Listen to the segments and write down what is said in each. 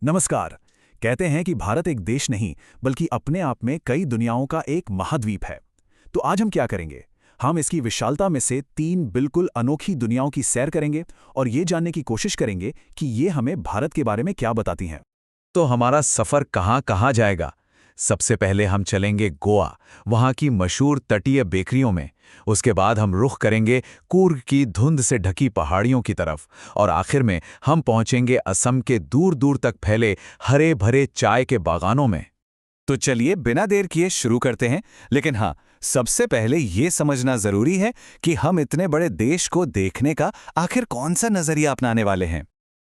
नमस्कार। कहते हैं कि भारत एक देश नहीं बल्कि अपने आप में कई दुनियाओं का एक महाद्वीप है। तो आज हम क्या करेंगे? हम इसकी विशालता में से तीन बिल्कुल अनोखी दुनियाओं की सैर करेंगे और ये जानने की कोशिश करेंगे कि ये हमें भारत के बारे में क्या बताती हैं। तो हमारा सफर कहाँ कहाँ जाएगा। सबसे पहले हम चलेंगे गोवा, वहाँ की मशहूर तटीय बेकरियों में। उसके बाद हम रुख करेंगे कूर्ग की धुंध से ढकी पहाड़ियों की तरफ, और आखिर में हम पहुँचेंगे असम के दूर दूर तक फैले हरे भरे चाय के बागानों में। तो चलिए बिना देर किए शुरू करते हैं। लेकिन हाँ, सबसे पहले ये समझना जरूरी है कि हम इतने बड़े देश को देखने का आखिर कौन सा नजरिया अपनाने वाले हैं।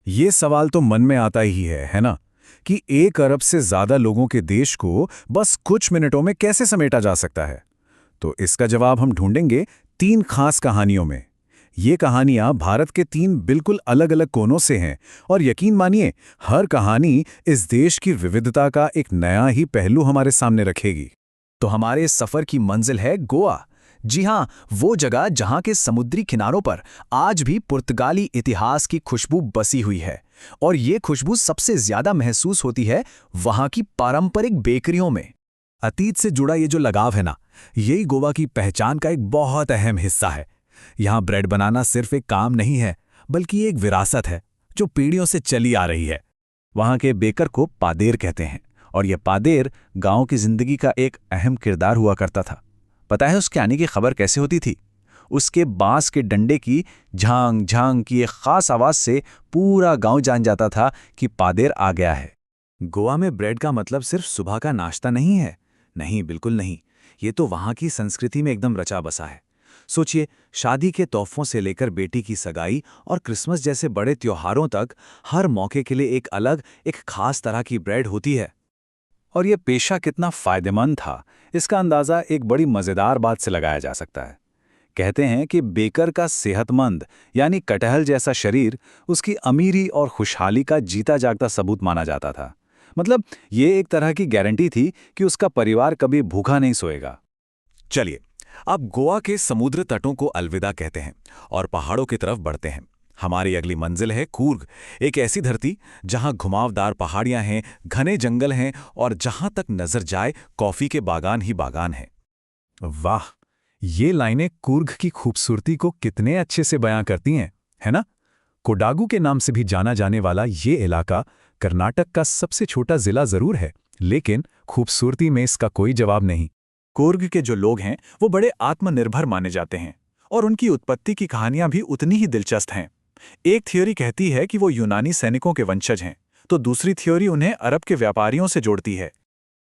ये सवाल तो मन में आता ही है ना? कि 1 अरब से ज्यादा लोगों के देश को बस कुछ मिनटों में कैसे समेटा जा सकता है? तो इसका जवाब हम ढूंढेंगे 3 खास कहानियों में। ये कहानियां भारत के 3 बिल्कुल अलग-अलग कोनों से हैं, और यकीन मानिए, हर कहानी इस देश की विविधता का एक नया ही पहलू हमारे सामने रखेगी। तो हमारे इस सफर की मंजिल है गोवा। जी हाँ, वो जगह जहाँ के समुद्री किनारों पर आज भी पुर्तगाली इतिहास की खुशबू बसी हुई है। और ये खुशबू सबसे ज्यादा महसूस होती है वहाँ की पारंपरिक बेकरियों में। अतीत से जुड़ा ये जो लगाव है ना, यही गोवा की पहचान का एक बहुत अहम हिस्सा है। यहाँ ब्रेड बनाना सिर्फ एक काम नहीं है, बल्कि एक विरासत है जो पीढ़ियों से चली आ रही है। वहाँ के बेकर को पादेर कहते हैं, और यह पादेर गांव की जिंदगी का एक अहम किरदार हुआ करता था। पता है उसके आने की खबर कैसे होती थी? उसके बांस के डंडे की झांग झांग की एक खास आवाज से पूरा गांव जान जाता था कि पादेर आ गया है। गोवा में ब्रेड का मतलब सिर्फ सुबह का नाश्ता नहीं है। नहीं, बिल्कुल नहीं। ये तो वहाँ की संस्कृति में एकदम रचा बसा है। सोचिए, शादी के तोहफों से लेकर बेटी की सगाई और क्रिसमस जैसे बड़े त्योहारों तक हर मौके के लिए एक खास तरह की ब्रेड होती है। और ये पेशा कितना फायदेमंद था, इसका अंदाज़ा एक बड़ी मज़ेदार बात से लगाया जा सकता है। कहते हैं कि बेकर का सेहतमंद यानी कटहल जैसा शरीर उसकी अमीरी और खुशहाली का जीता जागता सबूत माना जाता था। मतलब ये एक तरह की गारंटी थी कि उसका परिवार कभी भूखा नहीं सोएगा। चलिए, अब गोवा के समुद्र तटों को अलविदा कहते हैं और पहाड़ों की तरफ बढ़ते हैं। हमारी अगली मंजिल है कूर्ग, एक ऐसी धरती जहां घुमावदार पहाड़ियां हैं, घने जंगल हैं और जहां तक नजर जाए कॉफी के बागान ही बागान हैं। वाह, ये लाइनें कूर्ग की खूबसूरती को कितने अच्छे से बयां करती हैं, है ना? कोडागू के नाम से भी जाना जाने वाला ये इलाका कर्नाटक का सबसे छोटा जिला जरूर है, लेकिन खूबसूरती में इसका कोई जवाब नहीं। कूर्ग के जो लोग हैं वो बड़े आत्मनिर्भर माने जाते हैं, और उनकी उत्पत्ति की कहानियां भी उतनी ही दिलचस्प हैं। एक थियोरी कहती है कि वो यूनानी सैनिकों के वंशज हैं, तो दूसरी थियोरी उन्हें अरब के व्यापारियों से जोड़ती है।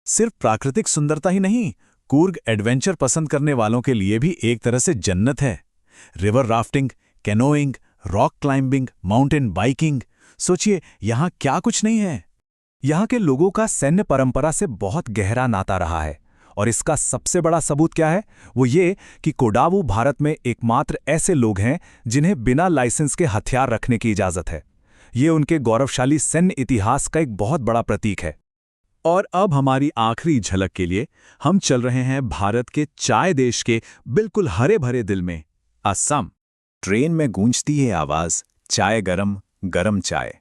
सिर्फ प्राकृतिक सुंदरता ही नहीं, कूर्ग एडवेंचर पसंद करने वालों के लिए भी एक तरह से जन्नत है। River rafting, canoeing, rock climbing, mountain biking, सोचिए यहाँ क्या कुछ नहीं है। यहाँ के लोगों का सैन्य परंपरा से बहुत गहरा नाता रहा है, और इसका सबसे बड़ा सबूत क्या है? वो ये कि कोडावू भारत में एकमात्र ऐसे लोग हैं जिन्हें बिना लाइसेंस के हथियार रखने की इजाजत है। ये उनके गौरवशाली सैन्य इतिहास का एक बहुत बड़ा प्रतीक है। और अब हमारी आखिरी झलक के लिए हम चल रहे हैं भारत के चाय देश के बिल्कुल हरे भरे दिल में, असम। ट्रेन में गूंजती है आवाज, चाय गरम गरम चाय।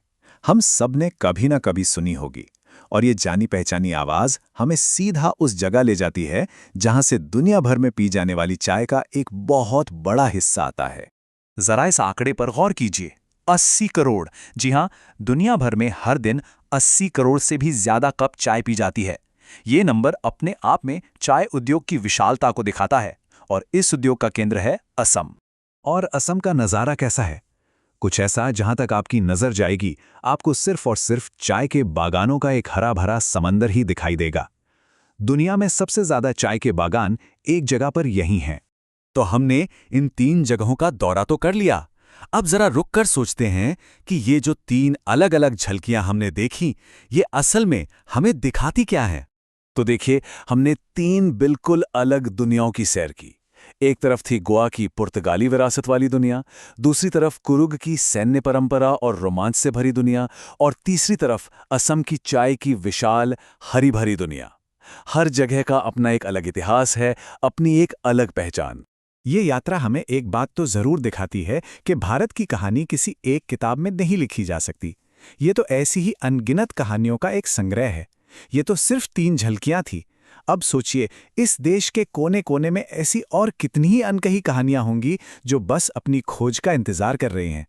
हम सब ने कभी ना कभी सुनी होगी, और ये जानी पहचानी आवाज हमें सीधा उस जगह ले जाती है जहां से दुनिया भर में पी जाने वाली चाय का एक बहुत बड़ा हिस्सा आता है। जरा इस आंकड़े पर गौर कीजिए, 80 करोड़। जी हां, दुनिया भर में हर दिन 80 करोड़ से भी ज्यादा कप चाय पी जाती है। ये नंबर अपने आप में चाय उद्योग की विशालता को दिखाता है, और इस उद्योग का केंद्र है असम। और असम का नज़ारा कैसा है? कुछ ऐसा जहां तक आपकी नजर जाएगी, आपको सिर्फ और सिर्फ चाय के बागानों का एक हरा भरा समंदर ही दिखाई देगा। दुनिया में सबसे ज्यादा चाय के बागान एक जगह पर यहीं हैं। तो हमने इन 3 जगहों का दौरा तो कर लिया। अब जरा रुक कर सोचते हैं कि ये जो 3 अलग अलग झलकियां हमने देखी, ये असल में हमें दिखाती क्या है। तो देखिए, हमने 3 बिल्कुल अलग दुनियाओं की सैर की। एक तरफ थी गोवा की पुर्तगाली विरासत वाली दुनिया, दूसरी तरफ कुरुग की सैन्य परंपरा और रोमांच से भरी दुनिया, और तीसरी तरफ असम की चाय की विशाल हरी भरी दुनिया। हर जगह का अपना एक अलग इतिहास है, अपनी एक अलग पहचान। ये यात्रा हमें एक बात तो जरूर दिखाती है कि भारत की कहानी किसी एक किताब में नहीं लिखी जा सकती। ये तो ऐसी ही अनगिनत कहानियों का एक संग्रह है। ये तो सिर्फ 3 झलकियां थी। अब सोचिए, इस देश के कोने कोने में ऐसी और कितनी ही अनकही कहानियां होंगी जो बस अपनी खोज का इंतजार कर रही हैं।